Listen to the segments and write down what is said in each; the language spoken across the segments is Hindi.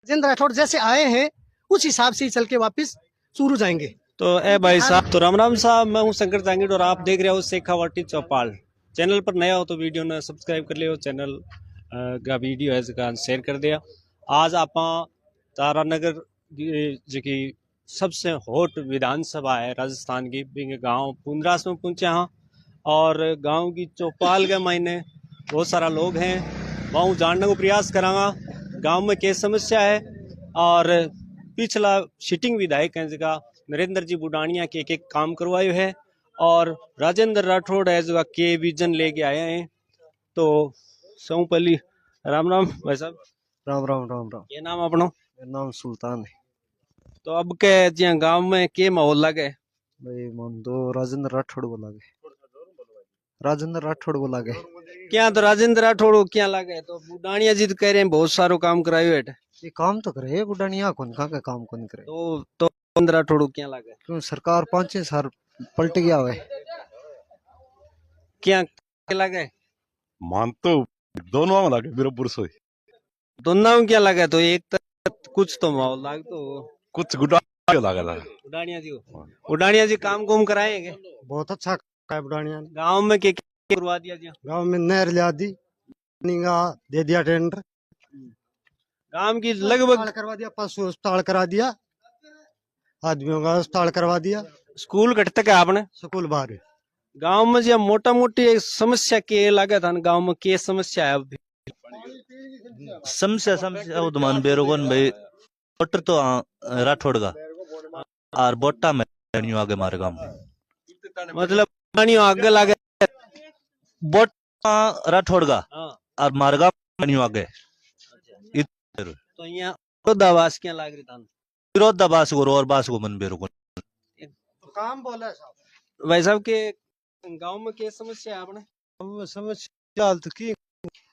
राजेंद्र राठौड़ जैसे आए हैं उस हिसाब से ही चल के वापस शुरू जाएंगे। तो ए भाई साहब, तो राम साहब, मैं हूं शंकर जांगीड़ और आप देख रहे हो शेखावाटी चौपाल। चैनल पर नया हो तो वीडियो ने सब्सक्राइब कर लियो, चैनल का वीडियो है जिसका शेयर कर दिया। आज आप तारानगर जी सबसे हॉट विधानसभा है राजस्थान की, गांव पुंदरास में पहुंचे हाँ, और गांव की चौपाल के मायने बहुत सारा लोग हैं, वहाँ जानने को प्रयास करांगा गांव में क्या समस्या है। और पिछला सिटिंग विधायक है जिसका नरेंद्र जी बुडानिया के एक काम करवायो है, और राजेंद्र राठौड़ है जो के विजन लेके आए हैं। तो सौ पहली राम राम भाई साहब। राम राम राम राम। ये नाम अपनो? मेरा नाम सुल्तान है। तो अब के जिया गांव में के माहौल लगे? भाई मन तो राजेंद्र राठौड़ को लागे, राजेंद्र राठौड़ को लागे। क्या तो राजेंद्र राठौड़ को क्या लगे? तो बुडानिया जी तो कह रहे हैं बहुत सारो काम करायो है। ये काम तो करे बुढ़ानिया कौन का काम कौन करे। तो राजेंद्र राठौड़ को क्या लगे? क्यों सरकार 5-6 साल पलट गया है। क्या लगे? मान तो दोनों में लगे मेरा बुरसोई दोनों में क्या लगे? तो एक तो कुछ तो माहौल लाग तो कुछ गुड़ा लगा था। उडानिया जी को, उडानिया जी काम कुम कराएंगे? बहुत अच्छा है बुढ़ानिया ने। गांव में क्या करवा दिया जी? गाँव में नहर लिया दी, दे दिया टेंडर, गांव की लगभग करवा दिया, पशु अस्पताल करा दिया, आदमियों का अस्पताल करवा दिया, स्कूल घट तक है आपने। स्कूल बाहर। गांव में जो मोटा मोटी समस्या के लगा था, गांव में के समस्या है अभी? समस्या वो तुमान बेरोगन भाई वोटर तो राठौड़ का और बोटा में आगे मारे गांव मतलब आगे लगे बोटा राठौड़ का और मारगा आगे। तो यहाँ विरोधाभास क्या लग रही था? विरोधाभास को और बास को मन बेरोगन काम बोला साहब। भाई साहब के गांव में क्या समस्या है आपने? समस्या तो की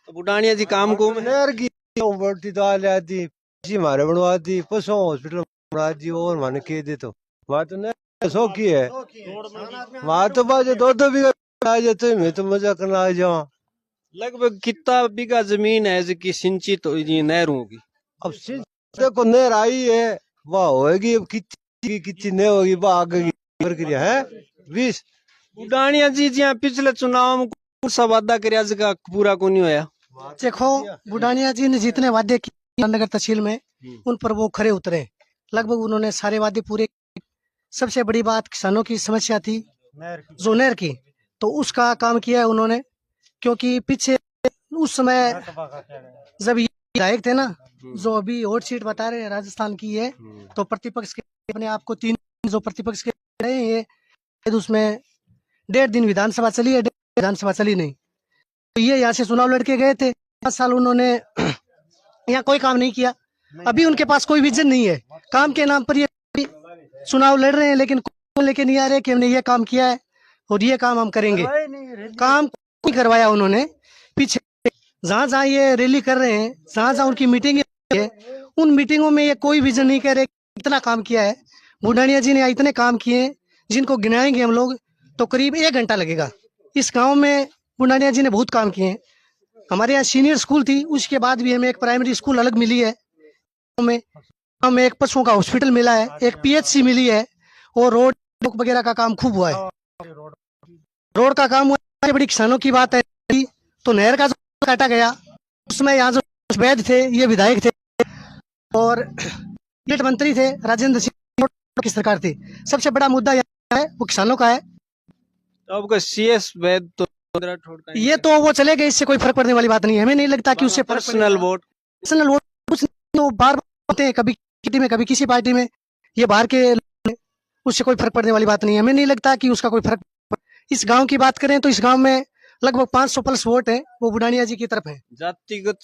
बुढ़ानिया जी काम को नहर की बढ़ती दाल आती, मारे बनवा दी, पशु हॉस्पिटल बना दी, और माने के दे तो वहाँ तो नहर सो की है, वहाँ तो बाजे दो बीघा आ जाते, मैं तो मजा करना आ जाऊँ। लगभग कितना बीघा जमीन है जिसकी सिंचित नहर होगी? अब देखो नहर आई है, वह होगी, अब कितनी नहीं होगी, वह आगे की प्रक्रिया है 20। बुढ़ानिया जी जी पिछले चुनाव में कौन सा वादा कर जिसका पूरा को नहीं होया? देखो बुढ़ानिया जी ने जितने वादे किए नगर तहसील में उन पर वो खरे उतरे, लगभग उन्होंने सारे वादे पूरे। सबसे बड़ी बात किसानों की समस्या थी जो नहर की, तो उसका काम किया है उन्होंने। क्योंकि पीछे उस समय जब ये विधायक थे ना, जो अभी हॉट सीट बता रहे हैं राजस्थान की है, तो प्रतिपक्ष के अपने आप को 3 जो प्रतिपक्ष के रहे हैं, उसमें 1.5 दिन विधानसभा चली है, विधानसभा चली नहीं। तो ये यहाँ से चुनाव लड़के गए थे, 5 साल उन्होंने यहाँ कोई काम नहीं किया। अभी उनके पास कोई विजन नहीं है, काम के नाम पर ये चुनाव लड़ रहे हैं, लेकिन कोई लेके नहीं आ रहे कि हमने ये काम किया है और ये काम हम करेंगे। काम नहीं करवाया उन्होंने। पीछे जहाँ जहाँ ये रैली कर रहे हैं, जहाँ जहाँ उनकी मीटिंग है, उन मीटिंगों में ये कोई विजन नहीं कह रहे इतना काम किया है। बुढ़ानिया जी ने इतने काम किए जिनको गिनाएंगे हम लोग तो करीब 1 घंटा लगेगा। इस गाँव में बुढ़ानिया जी ने बहुत काम किए हैं। हमारे यहाँ सीनियर स्कूल थी, उसके बाद भी हमें एक प्राइमरी स्कूल अलग मिली है, हमें एक पशुओं का हॉस्पिटल मिला है, एक पीएचसी मिली है, और रोड वगैरह का काम खूब हुआ है। रोड का काम हुआ। बड़ी किसानों की बात है तो नहर का जो काटा गया, उसमें यहाँ जो वैद्य थे ये विधायक थे, और पेट मंत्री थे राजेंद्र सिंह की सरकार थी। सबसे बड़ा मुद्दा यहाँ है वो किसानों का है। तो आपका सीएस वैद तो ये तो वो चले गए, इससे कोई फर्क पड़ने वाली बात नहीं है। हमें नहीं लगता कि उससे पर्सनल वोट कुछ तो बार होते हैं, कभी किसी में कभी किसी पार्टी में, ये बाहर के, उससे कोई फर्क पड़ने वाली बात नहीं है। हमें नहीं लगता कि उसका कोई फर्क। इस गांव की बात करें तो इस गांव में लगभग 500 प्लस वोट है, वो बुढ़ानिया जी की तरफ है। जातिगत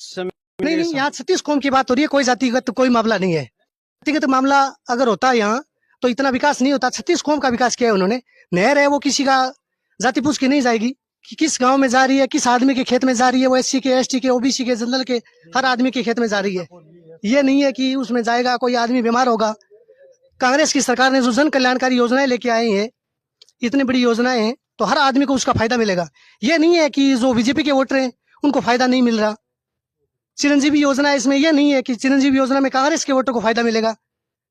नहीं, यहाँ 36 कौम की बात हो रही है, कोई जातिगत कोई मामला नहीं है। जातिगत मामला अगर होता है यहाँ तो इतना विकास नहीं होता। 36 कौम का विकास किया है उन्होंने। नहर है वो किसी का जाति पूछ के नहीं जाएगी कि किस गांव में जा रही है, किस आदमी के खेत में जा रही है, वो एससी के, एसटी के, ओबीसी के, जनरल के, हर आदमी के खेत में जा रही है। ये नहीं है कि उसमें जाएगा कोई आदमी बीमार होगा। कांग्रेस की सरकार ने जो जन कल्याणकारी योजनाएं लेके आई हैं, इतनी बड़ी योजनाएं हैं, तो हर आदमी को उसका फायदा मिलेगा। ये नहीं है कि जो बीजेपी के वोटर हैं उनको फायदा नहीं मिल रहा। चिरंजीवी योजना, इसमें यह नहीं है कि चिरंजीवी योजना में कांग्रेस के वोटों को फायदा मिलेगा।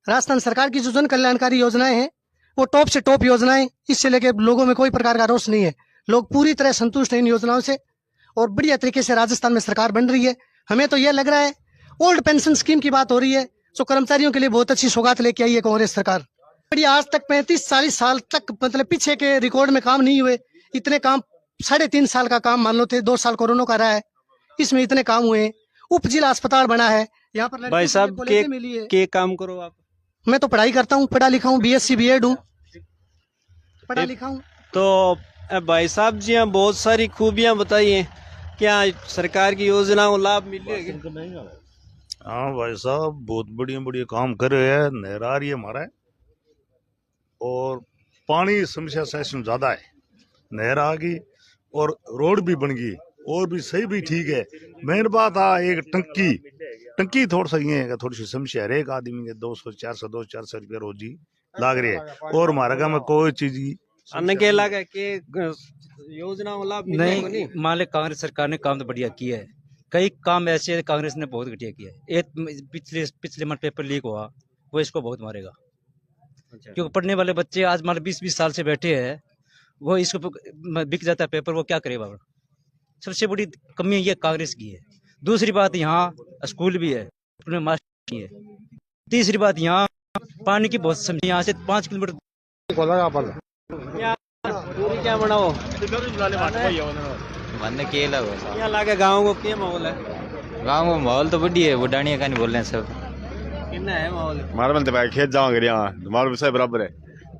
राजस्थान सरकार की जो जन कल्याणकारी योजनाएं हैं वो टॉप से टॉप योजनाएं, इससे लेके लोगों में कोई प्रकार का रोष नहीं है। लोग पूरी तरह संतुष्ट हैं इन योजनाओं से और बढ़िया तरीके से राजस्थान में सरकार बन रही है। हमें तो यह लग रहा है, ओल्ड पेंशन स्कीम की बात हो रही है जो कर्मचारियों के लिए बहुत अच्छी सौगात लेके आई है कांग्रेस सरकार। बढ़िया, आज तक 35-40 साल तक मतलब पीछे के रिकॉर्ड में काम नहीं हुए, इतने काम 3.5 साल का काम मान लो थे, 2 साल कोरोना का रहा है, इसमें इतने काम हुए। उप जिला अस्पताल बना है यहाँ पर। भाई साहब के काम करो आप? मैं तो पढ़ाई करता हूँ, पढ़ा लिखा हूँ, BSc B.Ed हूँ, पढ़ा लिखा हूँ। तो भाई साहब जी यहाँ बहुत सारी खूबियां बताइए, क्या सरकार की योजनाओं को लाभ मिलेगा? हाँ भाई साहब, बहुत बढ़िया बढ़िया काम कर रहे हैं। नहर आ रही है हमारा, और पानी समस्या सेशन ज्यादा है। नहर आ गई और रोड भी बन गई और भी सही भी ठीक है। मेन बात एक टंकी थोड़ा सा ये है, थोड़ी सी समस्या है। एक आदमी के 200-400 रुपया रोजी लाग रही है और हमारे गाँव में कोई चीज अन्य के लगा के योजना लाभ नहीं। मान ले कांग्रेस सरकार ने काम तो बढ़िया किया है, कई काम ऐसे कांग्रेस ने बहुत घटिया किया है। एक पिछले मंथ पेपर लीक हुआ, वो इसको बहुत मारेगा। अच्छा। क्योंकि पढ़ने वाले बच्चे आज मान 20-20 साल से बैठे हैं, वो इसको बिक जाता है पेपर, वो क्या करेगा? सबसे बड़ी कमी ये कांग्रेस की है। दूसरी बात, यहाँ स्कूल भी है, मास्टर है। तीसरी बात, यहाँ पानी की बहुत समस्या। यहाँ से 5 किलोमीटर क्या बनाओ मन के लगा क्या लागे गाँव को क्या माहौल है? गाँव में माहौल तो बढ़िया है, बुढ़ानिया का नहीं बोल रहे हैं सब। कितना है माहौल? मारे बनते भाई खेत जाओगे यहाँ हमारे से बराबर है।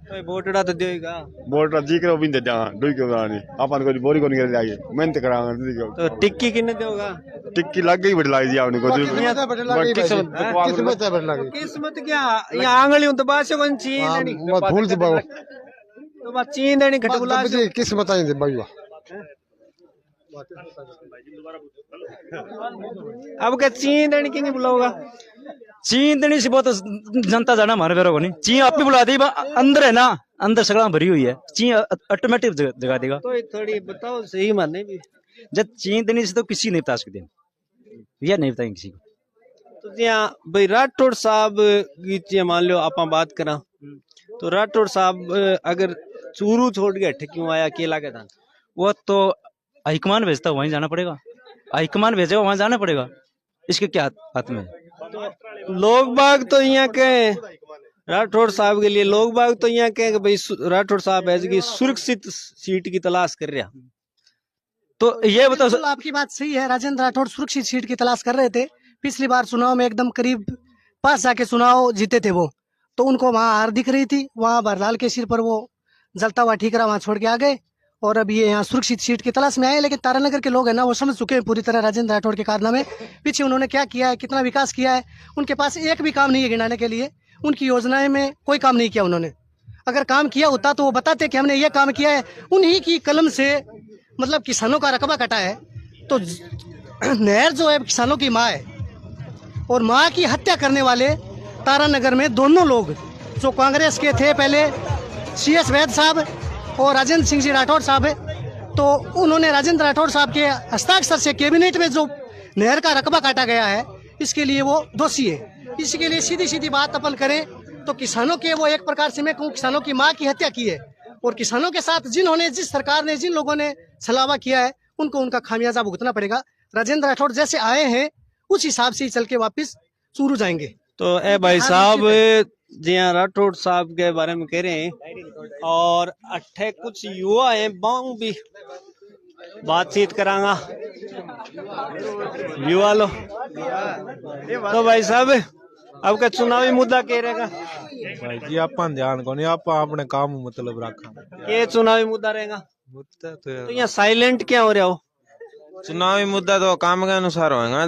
तो बोटड़ा तो देगा, बोट जी करो बिंदे जहाँ डुई क्यों गानी अपन को बोरी को नहीं जाएगी मेहनत करांगा। तो टिक्की कितने देगा? टिक्की लग गई बड़ी लाई दिया उनको किस्मत क्या यहाँ आंगली तो बासे कौन चीज भूल से बाबू तो बात चीन देनी घटबुला किस्मत आई बाबू। अब क्या चीन देनी की नहीं बुलाओगा? चीन देनी से बहुत जनता जाना हमारे बेरों को नहीं। चीन आप भी बुला दी, अंदर है ना, अंदर सगड़ा भरी हुई है। चीन ऑटोमेटिक जगा देगा। तो थोड़ी बताओ सही माने भी, जब चीन देने से तो किसी नहीं बता सकते, या नहीं बताएंगे किसी को। तो यहाँ भाई राठौड़ साहब की मान लो आप बात करा, तो राठौड़ साहब अगर चूरू छोड़ के हट क्यों आया, अकेला क्या था? वो तो हाईकमान भेजता, वहीं जाना पड़ेगा। हाईकमान भेजेगा, वहां जाना पड़ेगा। इसके क्या हाथ में? तो लोग बाग तो यहाँ के राठौड़ साहब के लिए, लोग बाग तो यहाँ के भाई राठौड़ साहब ऐसे की सुरक्षित सीट की तलाश कर रहा। तो ये बताओ। बिल्कुल आपकी बात सही है, राजेंद्र राठौड़ सुरक्षित सीट की तलाश कर रहे थे। पिछली बार चुनाव में एकदम करीब पास जाके चुनाव जीते थे वो, तो उनको वहां हार दिख रही थी। वहां बरलाल के सिर पर वो जलता हुआ ठीकरा वहां छोड़ के आ गए और अब ये यहाँ सुरक्षित सीट की तलाश में आए। लेकिन तारानगर के लोग है ना, वो समझ चुके हैं पूरी तरह राजेंद्र राठौड़ के कारनामे, पीछे उन्होंने क्या किया है, कितना विकास किया है। उनके पास एक भी काम नहीं है गिनाने के लिए। उनकी योजनाएं में कोई काम नहीं किया उन्होंने। अगर काम किया होता तो वो बताते कि हमने ये काम किया है। उन्हीं की कलम से मतलब किसानों का रकबा कटा है। तो नहर जो है किसानों की माँ है, और माँ की हत्या करने वाले तारानगर में दोनों लोग जो कांग्रेस के थे पहले, CS वैद साहब और राजेंद्र सिंह जी राठौड़ साहब है। तो उन्होंने राजेंद्र राठौड़ साहब के हस्ताक्षर से कैबिनेट में जो नहर का रकबा काटा गया है, इसके लिए वो दोषी है। इसके लिए सीधी सीधी बात अपन करें तो किसानों के वो एक प्रकार से मैं कहूँ किसानों की माँ की हत्या की है। और किसानों के साथ जिन्होंने, जिस सरकार ने, जिन लोगों ने छलावा किया है, उनको उनका खामियाजा भुगतना पड़ेगा। राजेंद्र राठौड़ जैसे आए हैं उस हिसाब से ही चल के वापिस चूरू जाएंगे। तो ए भाई साहब जी राठौड़ साहब के बारे में कह रहे हैं, और अट्ठे कुछ युवा हैं, बाऊ भी बातचीत करांगा युवा लो। तो भाई साहब अब का चुनावी मुद्दा कह रहेगा? भाई जी आप ध्यान को नहीं, आप अपने काम मतलब रखा। ये चुनावी मुद्दा रहेगा? मुद्दा तो यहाँ साइलेंट क्या हो रहा हो? चुनावी मुद्दा तो काम के अनुसार होगा।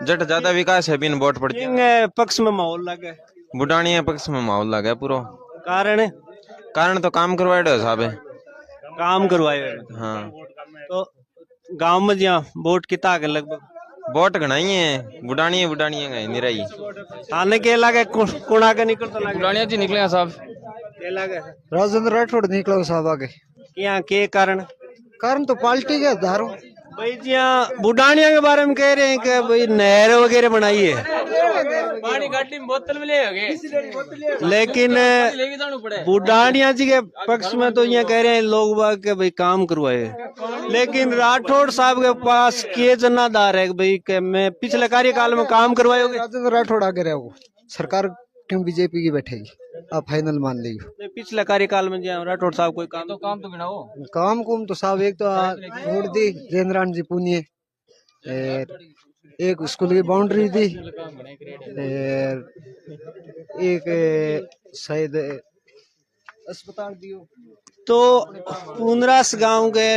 जट ज्यादा विकास है बिन वोट पड़ती है। पक्ष में माहौल लगे, बुढ़ानिया पक्ष में माहौल लगा पूरा। कारण तो काम करवाए साहब है, काम करवाए। हाँ। तो गांव में जहाँ वोट कितना है लगभग? वोट गणाई है, बुढ़ानिया गई निराई। थाने के लगे कुणा के निकल तो लगे बुढ़ानिया जी निकले साहब। के लगे राजेंद्र राठौड़ निकला साहब आगे। यहाँ के कारण? कारण तो पार्टी के धारो भाई जी हाँ, बुढ़ानिया के बारे में कह रहे हैं कि भाई नहर वगैरह बनाई है, पानी गाड़ी में बोतल में ले लेकिन बुढ़ानिया जी के पक्ष में तो ये कह रहे हैं लोग बाग के भाई काम करवाए, लेकिन राठौड़ साहब के पास के जनाधार है कि भाई के मैं पिछले कार्यकाल में काम करवाए होगे। राजेंद्र राठौड़ आगे रहो, सरकार क्यों बीजेपी की बैठेगी, आप फाइनल मान लीजिए। पिछले कार्यकाल में जो राठौड़ साहब कोई काम तो गिनाओ। काम कुम तो साहब एक तो रोड दी जेंद्रान जी पुनिये, एक स्कूल की बाउंड्री दी, एक शायद अस्पताल दियो। तो पुनरास गांव के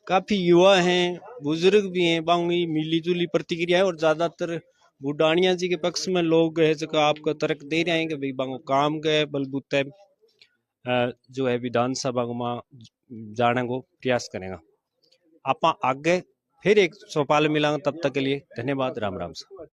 काफी युवा हैं, बुजुर्ग भी हैं, बांगी मिली जुली प्रतिक्रिया है और ज्यादातर बुढ़ानिया जी के पक्ष में लोग है जो आपको तर्क दे रहे हैं कि भाई बांगो काम के बलबूते जो है विधानसभा में जाने को प्रयास करेगा। आप आगे फिर एक सवाल मिलांगे, तब तक के लिए धन्यवाद, राम राम।